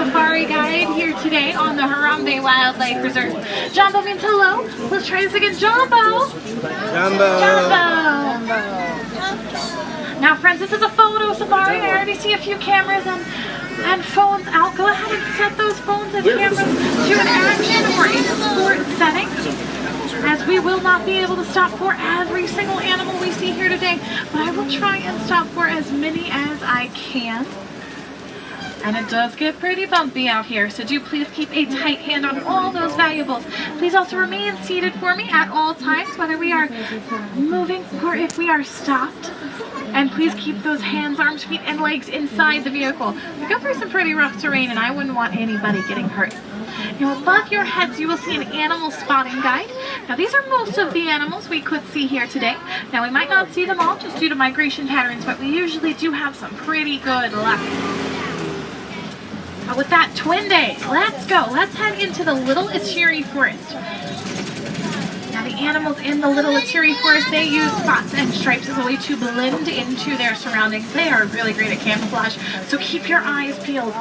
Safari Guide here today on the Harambe Wildlife Reserve. Jumbo means hello. Let's try this again. Jumbo! Jumbo! Jumbo! Now friends, this is a photo safari. I already see a few cameras and phones out. Go ahead and set those phones and cameras to an action or a sport setting, as we will not be able to stop for every single animal we see here today, but I will try and stop for as many as I can. And it does get pretty bumpy out here, so do please keep a tight hand on all those valuables. Please also remain seated for me at all times, whether we are moving or if we are stopped. And please keep those hands, arms, feet, and legs inside the vehicle. We go through some pretty rough terrain, and I wouldn't want anybody getting hurt. Now above your heads you will see an animal spotting guide. Now these are most of the animals we could see here today. Now we might not see them all just due to migration patterns, but we usually do have some pretty good luck. Now with that, twin day, let's go. Let's head into the Little Itiri Forest. Now the animals in the Little Itiri Forest, they use spots and stripes as a way to blend into their surroundings. They are really great at camouflage, so keep your eyes peeled.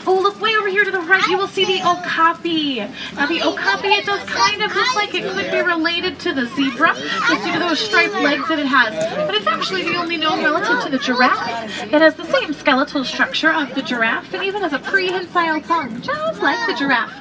Oh, look way over here to the right, you will see the okapi. Now the okapi, it does kind of look like it could be related to the zebra, just due to those striped legs that it has. But it's actually the only known relative to the giraffe. It has the same skeletal structure of the giraffe, and even has a prehensile tongue, just like the giraffe.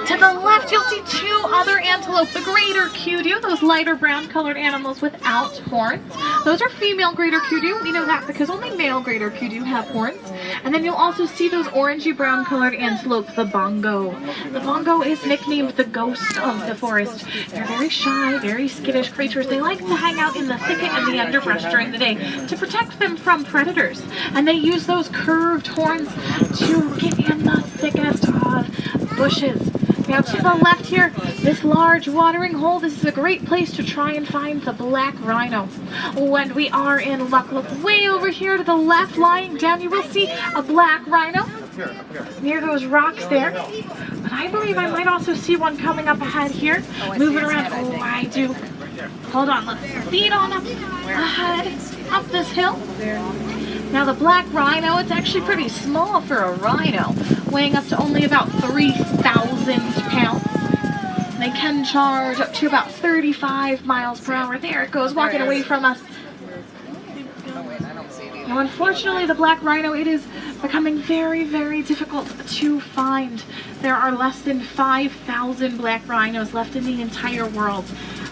To the left, you'll see two other antelope, the greater kudu, those lighter brown colored animals without horns. Those are female greater kudu. We know that because only male greater kudu have horns. And then you'll also see those orangey brown colored antelope, the bongo. The bongo is nicknamed the ghost of the forest. They're very shy, very skittish creatures. They like to hang out in the thicket and the underbrush during the day to protect them from predators. And they use those curved horns to get in the thickest of bushes. Now to the left here, this large watering hole, this is a great place to try and find the black rhino. When we are in luck, look way over here to the left, lying down, you will see a black rhino near those rocks there. But I believe I might also see one coming up ahead here, moving around. Oh, I do. Hold on, let's speed on up ahead, up this hill. Now the black rhino, it's actually pretty small for a rhino, weighing up to only about 3,000 pounds. They can charge up to about 35 miles per hour. There it goes, walking away from us. Now unfortunately the black rhino, it is becoming very, very difficult to find. There are less than 5,000 black rhinos left in the entire world.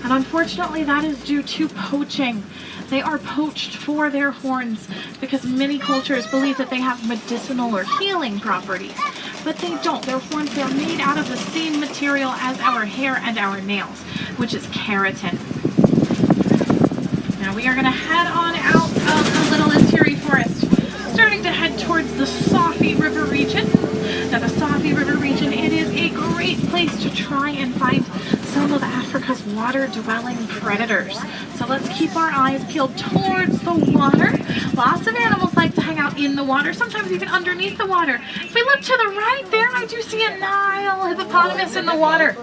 And unfortunately that is due to poaching. They are poached for their horns because many cultures believe that they have medicinal or healing properties. But they don't. Their horns, they're made out of the same material as our hair and our nails, which is keratin. Now we are going to head on out of the Little Itiri Forest, starting to head towards the Safi River region. Now the Safi River region, it is a great place to try and find some of Africa's water-dwelling predators. So let's keep our eyes peeled towards the water. Lots of animals like to hang out in the water, sometimes even underneath the water. If we look to the right there, I do see a Nile hippopotamus in the water.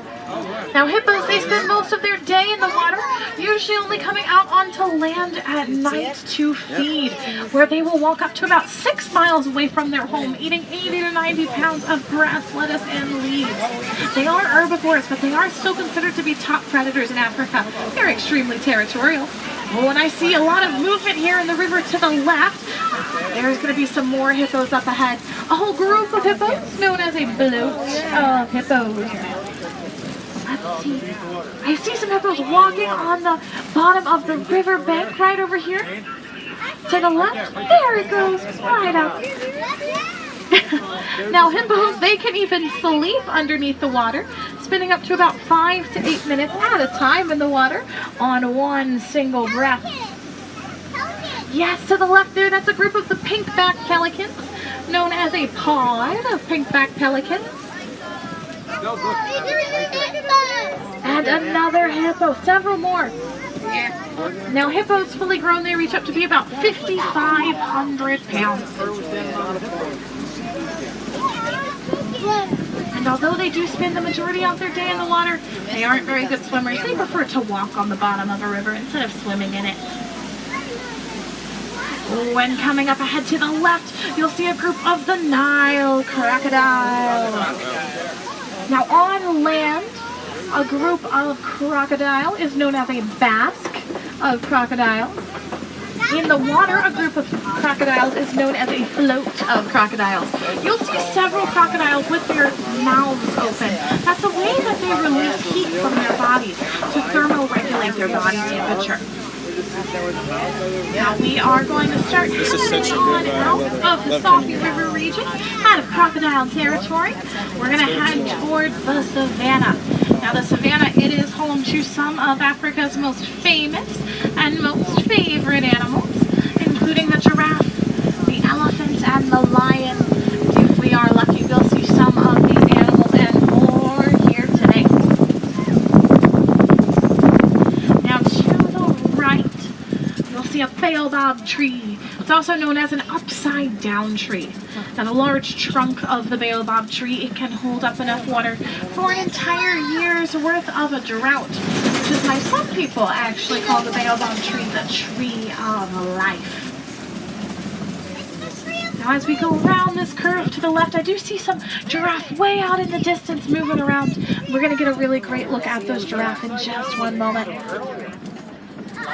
Now hippos, they spend most of their day in the water, usually only coming out onto land at night to feed, where they will walk up to about 6 miles away from their home, eating 80 to 90 pounds of grass, lettuce, and leaves. They are herbivores, but they are still considered to be top predators in Africa. They're extremely territorial. Oh, and I see a lot of movement here in the river to the left. There's going to be some more hippos up ahead. A whole group of hippos, known as a bloat of hippos. Let's see. I see some hippos walking on the bottom of the river bank right over here. To the left. There it goes. Right up. Now hippos, they can even sleep underneath the water, spending up to about 5 to 8 minutes at a time in the water on one single breath. Yes, to the left there, that's a group of the pink-backed pelicans, known as a pod of pink-backed pelicans. And another hippo, several more. Now hippos fully grown, they reach up to be about 5,500 pounds. And although they do spend the majority of their day in the water, they aren't very good swimmers. They prefer to walk on the bottom of a river instead of swimming in it. When coming up ahead to the left, you'll see a group of the Nile crocodile. Now on land, a group of crocodile is known as a basque of crocodiles. In the water, a group of crocodiles is known as a float of crocodiles. You'll see several crocodiles with their mouths open. That's a way that they release heat from their bodies to thermoregulate their body temperature. Now we are going to start heading on out of the Salty River region, out of crocodile territory. We're going to head toward the savannah. Now the savannah, it is home to some of Africa's most famous and most favorite animals, including the giraffe, the elephant, and the lion. If we are lucky, we'll see some of these animals and more here today. Now to the right, you'll see a baobab tree. It's also known as an upside down tree. Now the large trunk of the baobab tree, it can hold up enough water for an entire year's worth of a drought, which is why some people actually call the baobab tree the tree of life. Now as we go around this curve to the left, I do see some giraffe way out in the distance moving around. We're going to get a really great look at those giraffe in just one moment.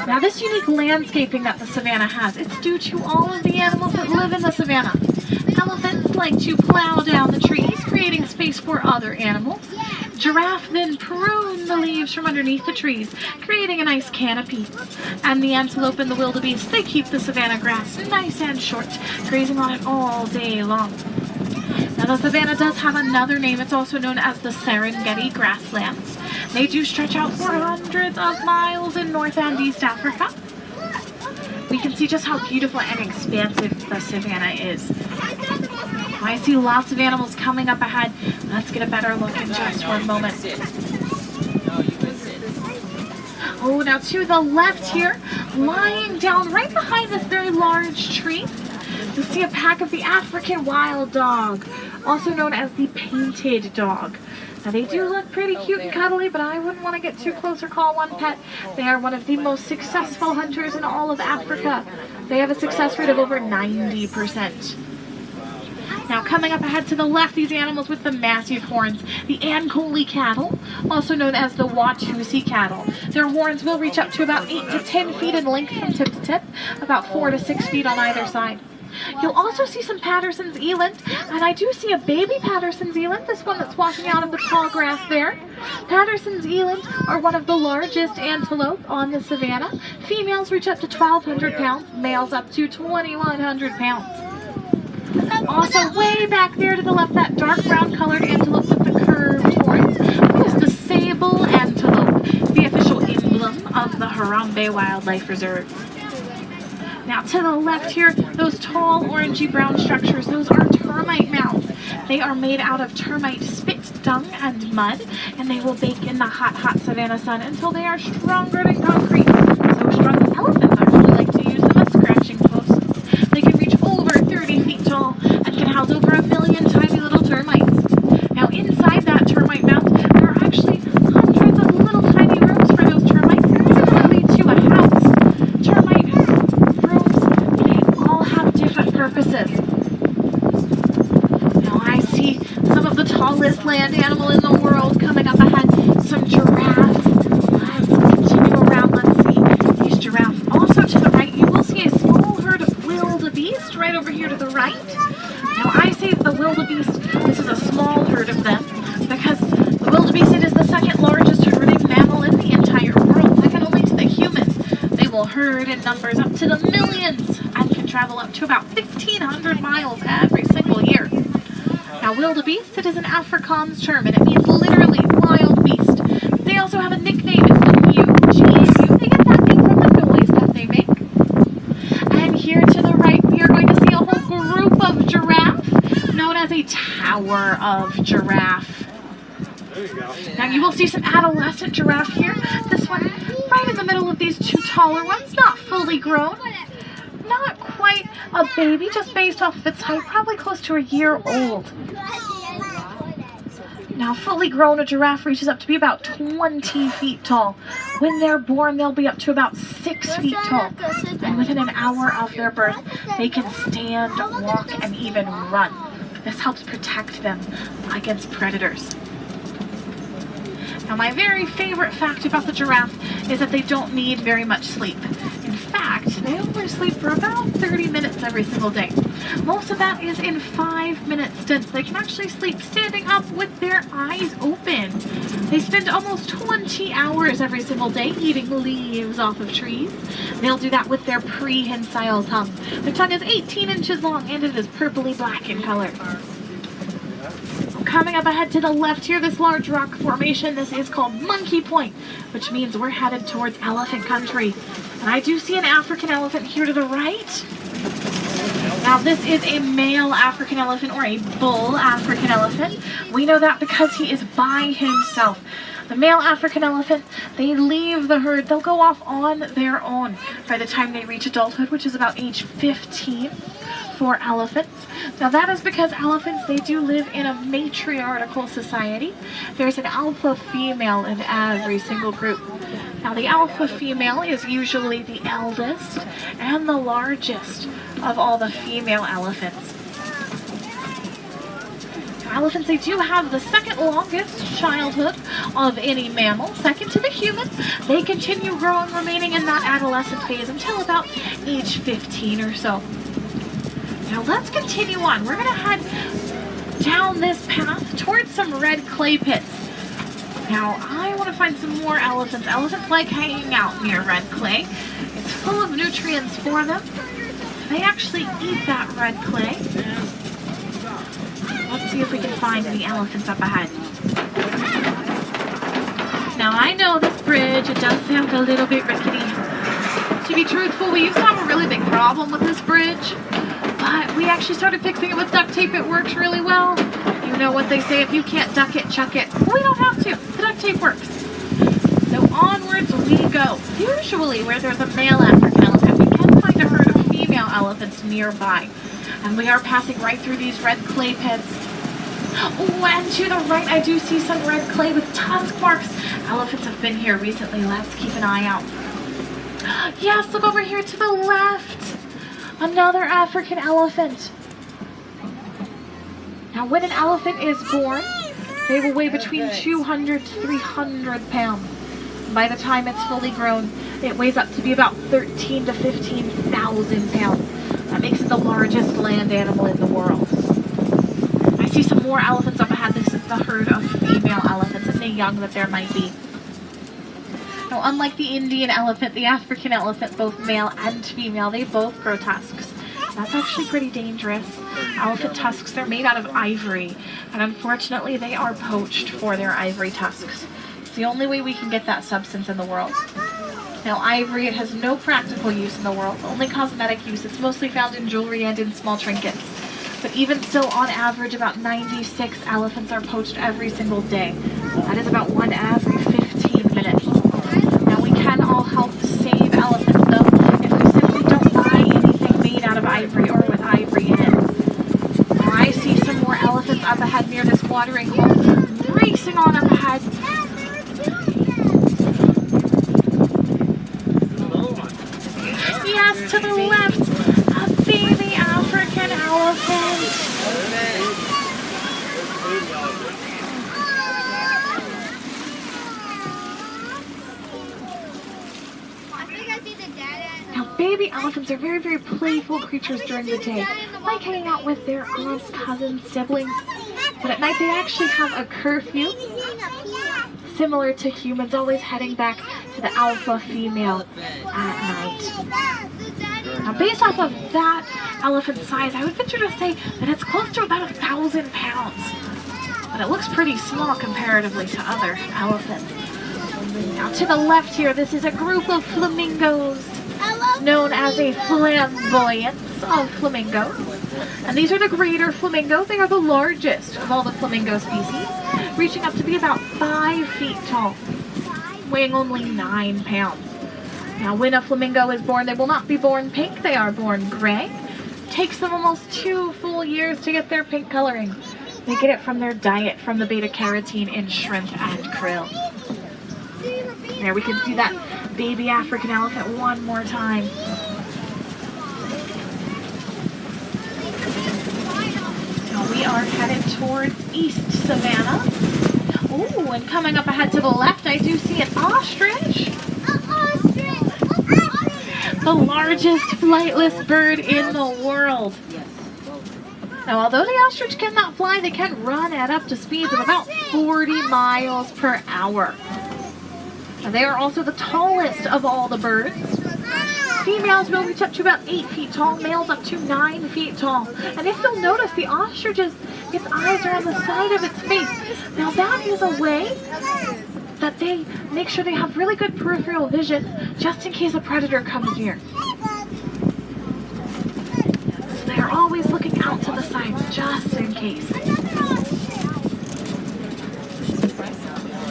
Now this unique landscaping that the savannah has, it's due to all of the animals that live in the savannah. Elephants like to plow down the trees, creating space for other animals. Giraffe then prune the leaves from underneath the trees, creating a nice canopy. And the antelope and the wildebeest, they keep the savanna grass nice and short, grazing on it all day long. Now the savannah does have another name. It's also known as the Serengeti grasslands. They do stretch out for hundreds of miles in North and East Africa. We can see just how beautiful and expansive the savannah is. I see lots of animals coming up ahead. Let's get a better look in just one moment. Oh, now to the left here, lying down right behind this very large tree, you'll see a pack of the African wild dog, also known as the painted dog. Now they do look pretty cute and cuddly, but I wouldn't want to get too close or call one pet. They are one of the most successful hunters in all of Africa. They have a success rate of over 90%. Now coming up ahead to the left, these animals with the massive horns, the Ankole cattle, also known as the Watusi cattle. Their horns will reach up to about 8 to 10 feet in length from tip to tip, about 4 to 6 feet on either side. You'll also see some Patterson's eland, and I do see a baby Patterson's eland, this one that's walking out of the tall grass there. Patterson's eland are one of the largest antelope on the savannah. Females reach up to 1,200 pounds, males up to 2,100 pounds. Also way back there to the left, that dark brown colored antelope with the curved horns is the sable antelope, the official emblem of the Harambe Wildlife Reserve. Now to the left here, those tall orangey brown structures, those are termite mounds. They are made out of termite spit, dung, and mud, and they will bake in the hot, hot savannah sun until they are stronger than concrete. So strong that elephants actually like to use them as scratching posts. They can reach over 30 feet tall and can house over 1 million tiny little termites. Now inside that termite mound, there are actually hundreds of little tiny rooms for those termites, similarly to a house. Termite rooms, they all have different purposes. Now I see some of the tallest land animal in the world coming up ahead, some giraffe. Let's continue around, let's see these giraffe. Also to the right, you will see a small herd of wildebeest right over here to the right. Now I say the wildebeest, this is a small herd of them, because the wildebeest, it is the second largest herding mammal in the entire world, second only to the human. They will herd in numbers up to the millions and can travel up to about 1,500 miles every single year. Now wildebeest, it is an Afrikaans term, and it means literally wild beast. They also have a nickname, it's the mew. They get that name from the noise that they make. And here to the right, we are going to see a whole group of giraffe, known as a tower of giraffe. There you go. Now you will see some adolescent giraffe here. This one right in the middle of these two taller ones, not fully grown. Not quite a baby, just based off of its height, probably close to a year old. Now, fully grown, a giraffe reaches up to be about 20 feet tall. When they're born, they'll be up to about 6 feet tall. And within an hour of their birth, they can stand, walk, and even run. This helps protect them against predators. Now, my very favorite fact about the giraffe is that they don't need very much sleep. In fact, they only sleep for about 30 minutes every single day. Most of that is in 5-minute stints. They can actually sleep standing up with their eyes open. They spend almost 20 hours every single day eating leaves off of trees. They'll do that with their prehensile tongue. Their tongue is 18 inches long and it is purpley black in color. Coming up ahead to the left here, this large rock formation, this is called Monkey Point, which means we're headed towards elephant country. And I do see an African elephant here to the right. Now, this is a male African elephant, or a bull African elephant. We know that because he is by himself. The male African elephant, they leave the herd. They'll go off on their own by the time they reach adulthood, which is about age 15 for elephants. Now, that is because elephants, they do live in a matriarchal society. There's an alpha female in every single group. Now, the alpha female is usually the eldest and the largest of all the female elephants. Elephants, they do have the second longest childhood of any mammal, second to the human. They continue growing, remaining in that adolescent phase until about age 15 or so. Now let's continue on. We're going to head down this path towards some red clay pits. Now, I want to find some more elephants. Elephants like hanging out near red clay. It's full of nutrients for them. They actually eat that red clay. Let's see if we can find any elephants up ahead. Now, I know this bridge, it does sound a little bit rickety. To be truthful, we used to have a really big problem with this bridge, but we actually started fixing it with duct tape. It works really well. You know what they say, if you can't duck it, chuck it. Well, we don't have to. The duct tape works. So onwards we go. Usually where there's a male African elephant, we can find a herd of female elephants nearby. And we are passing right through these red clay pits. Oh, and to the right, I do see some red clay with tusk marks. Elephants have been here recently. Let's keep an eye out. Yes, look over here to the left. Another African elephant. Now, when an elephant is born, they will weigh between 200 to 300 pounds. By the time it's fully grown, it weighs up to be about 13 to 15,000 pounds. That makes it the largest land animal in the world. I see some more elephants up ahead. This is the herd of female elephants and the young that there might be. Now, unlike the Indian elephant, the African elephant, both male and female, they both grow tusks. That's actually pretty dangerous. Elephant tusks, they're made out of ivory, and unfortunately they are poached for their ivory tusks. It's the only way we can get that substance in the world. Now, ivory, it has no practical use in the world, only cosmetic use. It's mostly found in jewelry and in small trinkets. But even still, on average, about 96 elephants are poached every single day. That is about one every 15 minutes. Now, we can all help save elephants, though, if we simply don't buy anything made out of ivory or with ivory in it. Now, I see some more elephants up ahead near this watering hole, racing on up ahead. Yes, to the left, a baby African elephant. Now, baby elephants are very, very playful creatures during the day, like hanging out with their aunts, cousins, siblings. But at night, they actually have a curfew, similar to humans, always heading back to the alpha female at night. Now, based off of that elephant size, I would venture to say that it's close to about 1,000 pounds. But it looks pretty small comparatively to other elephants. Now, to the left here, this is a group of flamingos, known as a flamboyance of flamingos. And these are the greater flamingos. They are the largest of all the flamingo species, reaching up to be about 5 feet tall, weighing only 9 pounds. Now, when a flamingo is born, they will not be born pink, they are born gray. It takes them almost 2 full years to get their pink coloring. They get it from their diet, from the beta carotene in shrimp and krill. There we can see that baby African elephant one more time. Now we are headed towards East Savannah. Oh, and coming up ahead to the left, I do see an ostrich. The largest flightless bird in the world. Now, although the ostrich cannot fly, they can run at up to speeds of about 40 miles per hour. Now, they are also the tallest of all the birds. Females will reach up to about 8 feet tall, males up to 9 feet tall. And if you'll notice, the ostrich's its eyes are on the side of its face. Now, that is a way that they make sure they have really good peripheral vision just in case a predator comes near. So they are always looking out to the sides just in case.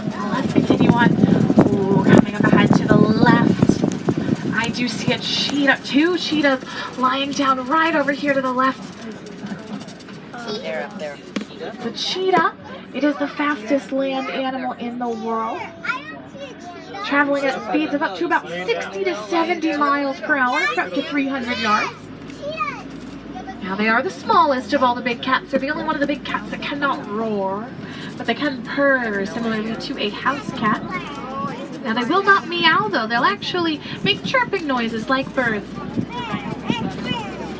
Now let's continue on. Ooh, coming up ahead to the left, I do see a cheetah, 2 cheetahs lying down right over here to the left. They're up there. The cheetah, it is the fastest land animal in the world, traveling at speeds of up to about 60 to 70 miles per hour for up to 300 yards. Now they are the smallest of all the big cats. They're the only one of the big cats that cannot roar, but they can purr similarly to a house cat. Now they will not meow though, they'll actually make chirping noises like birds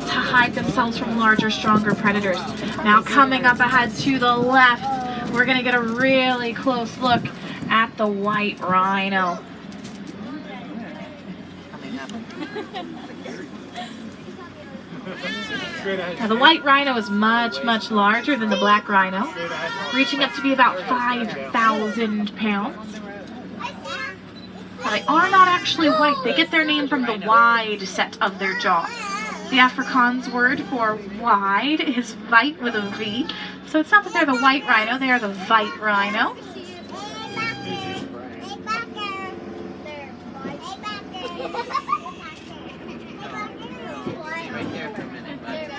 to hide themselves from larger, stronger predators. Now coming up ahead to the left, we're going to get a really close look at the white rhino. Now the white rhino is much, much larger than the black rhino, reaching up to be about 5,000 pounds. Now they are not actually white. They get their name from the wide set of their jaw. The Afrikaans word for wide is weit with a V. So it's not that they're the white rhino, they are the white rhino. Right there for a minute, bud.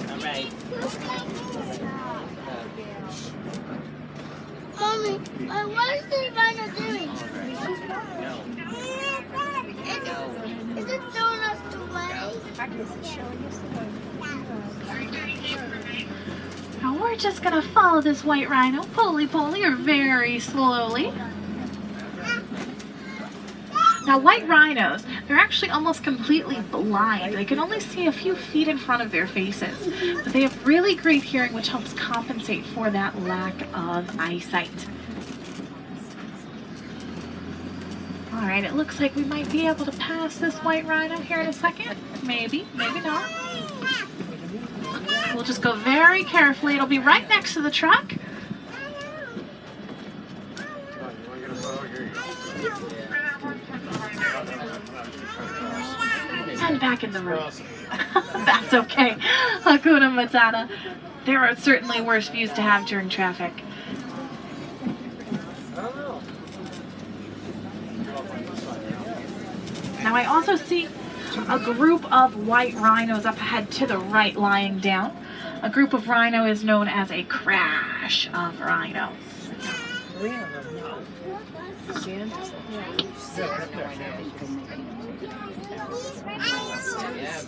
All right. Mommy, what is the rhino doing? Is it throwing us away? Now we're just going to follow this white rhino, poly-poly, or very slowly. Now white rhinos, they're actually almost completely blind. They can only see a few feet in front of their faces. But they have really great hearing, which helps compensate for that lack of eyesight. Alright, it looks like we might be able to pass this white rhino here in a second. Maybe, maybe not. We'll just go very carefully. It'll be right next to the truck. And back in the room. That's okay. Hakuna Matata. There are certainly worse views to have during traffic. Now I also see a group of white rhinos up ahead to the right lying down. A group of rhino is known as a crash of rhinos. Yeah,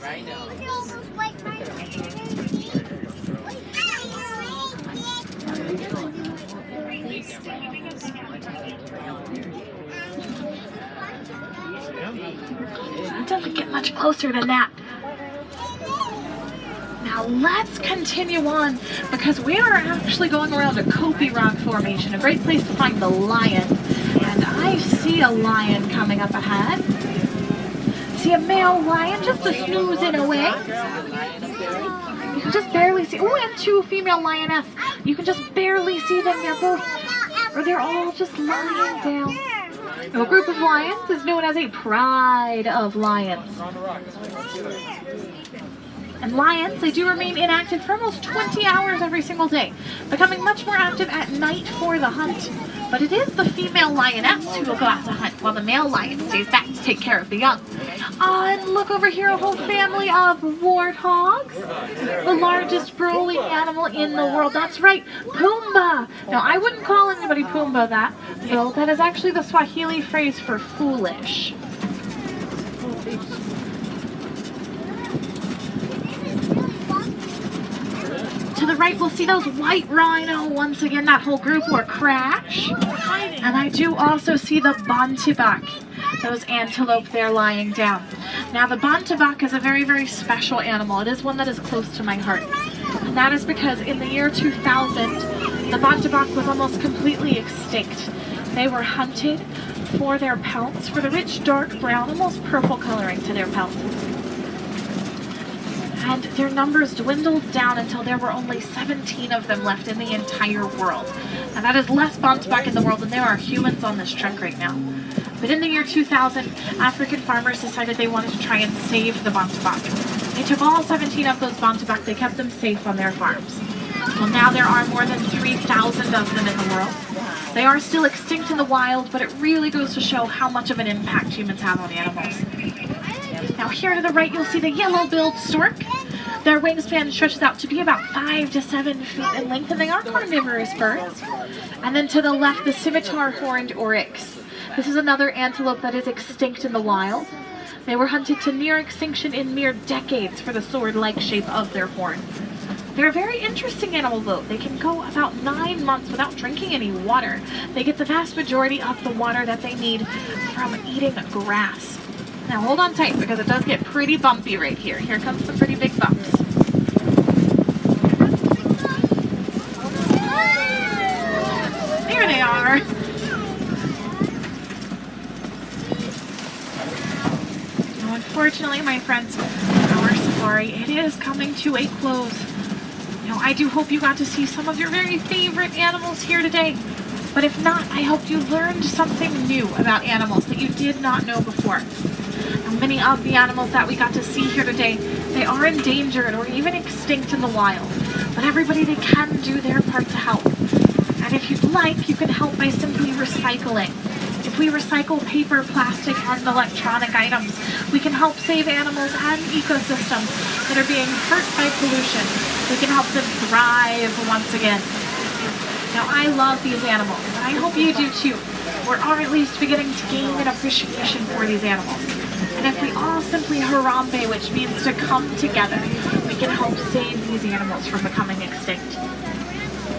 rhino. It doesn't get much closer than that. Now let's continue on because we are actually going around a Kopi Rock formation, a great place to find the lion. And I see a lion coming up ahead. See a male lion just a snoozing away. You can just barely see. Oh, and 2 female lioness. You can just barely see them. They're all just lying down. Now, a group of lions is known as a pride of lions. And lions, they do remain inactive for almost 20 hours every single day, becoming much more active at night for the hunt. But it is the female lioness who will go out to hunt while the male lion stays back to take care of the young. And look over here, a whole family of warthogs. The largest burrowing animal in the world. That's right, Pumbaa. Now, I wouldn't call anybody Pumbaa that, though. That is actually the Swahili phrase for foolish. To the right, we'll see those white rhino. Once again, that whole group will crash. And I do also see the bontebok, those antelope there lying down. Now, the bontebok is a very, very special animal. It is one that is close to my heart. And that is because in the year 2000, the bontebok was almost completely extinct. They were hunted for their pelts, for the rich, dark brown, almost purple coloring to their pelts. And their numbers dwindled down until there were only 17 of them left in the entire world. Now that is less bontebok in the world than there are humans on this trek right now. But in the year 2000, African farmers decided they wanted to try and save the bontebok. They took all 17 of those bontebok, they kept them safe on their farms. Well, now there are more than 3,000 of them in the world. They are still extinct in the wild, but it really goes to show how much of an impact humans have on animals. Now here to the right, you'll see the yellow-billed stork. Their wingspan stretches out to be about 5 to 7 feet in length, and they are carnivorous birds. And then to the left, the scimitar-horned oryx. This is another antelope that is extinct in the wild. They were hunted to near extinction in mere decades for the sword-like shape of their horn. They're a very interesting animal, though. They can go about 9 months without drinking any water. They get the vast majority of the water that they need from eating grass. Now hold on tight, because it does get pretty bumpy right here. Here comes some pretty big bumps. There they are. Now, unfortunately, my friends, our safari, it is coming to a close. Now, I do hope you got to see some of your very favorite animals here today. But if not, I hope you learned something new about animals that you did not know before. Now, many of the animals that we got to see here today, they are endangered or even extinct in the wild. But everybody, they can do their part to help. And if you'd like, you can help by simply recycling. If we recycle paper, plastic, and electronic items, we can help save animals and ecosystems that are being hurt by pollution. We can help them thrive once again. Now, I love these animals, and I hope you do too. Or are at least beginning to gain an appreciation for these animals. And if we all simply harambe, which means to come together, we can help save these animals from becoming extinct.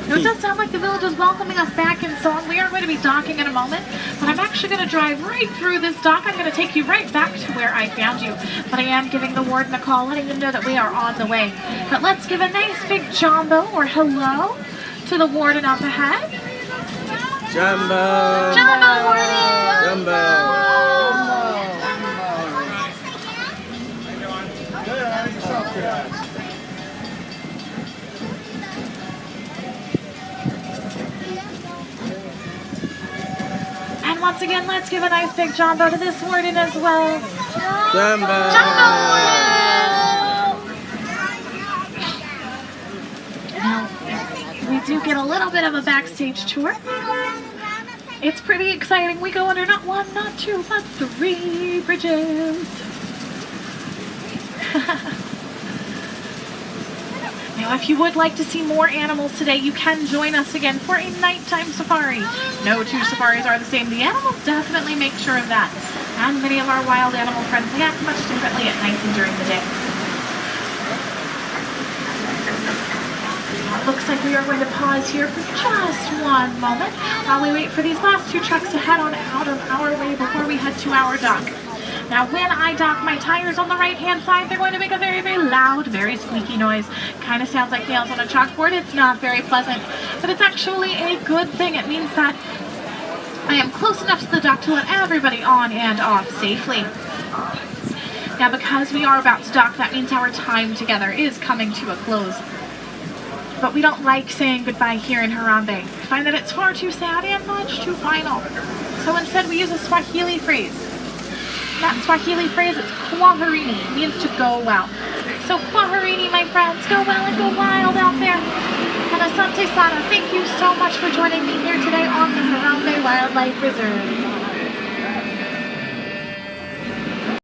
Now, it does sound like the village is welcoming us back in song. We are going to be docking in a moment, but I'm actually going to drive right through this dock. I'm going to take you right back to where I found you. But I am giving the warden a call, letting them know that we are on the way. But let's give a nice big jumbo or hello to the warden up ahead. Jumbo! Jumbo, warden! Jumbo! And once again, let's give a nice big jumbo to this warden as well. Jumbo! Jumbo! Now, we do get a little bit of a backstage tour. It's pretty exciting. We go under not one, not two, but 3 bridges. Now, if you would like to see more animals today, you can join us again for a nighttime safari. No 2 safaris are the same. The animals definitely make sure of that. And many of our wild animal friends, they act much differently at night than during the day. It looks like we are going to pause here for just one moment while we wait for these last 2 trucks to head on out of our way before we head to our dock. Now, when I dock my tires on the right-hand side, they're going to make a very, very loud, very squeaky noise. Kind of sounds like nails on a chalkboard. It's not very pleasant, but it's actually a good thing. It means that I am close enough to the dock to let everybody on and off safely. Now, because we are about to dock, that means our time together is coming to a close. But we don't like saying goodbye here in Harambe. We find that it's far too sad and much too final. So instead, we use a Swahili phrase. That Swahili phrase is kwaherini. It means to go well. So kwaherini, my friends, go well and go wild out there. And Asante Sana, thank you so much for joining me here today on the Harambe Wildlife Reserve.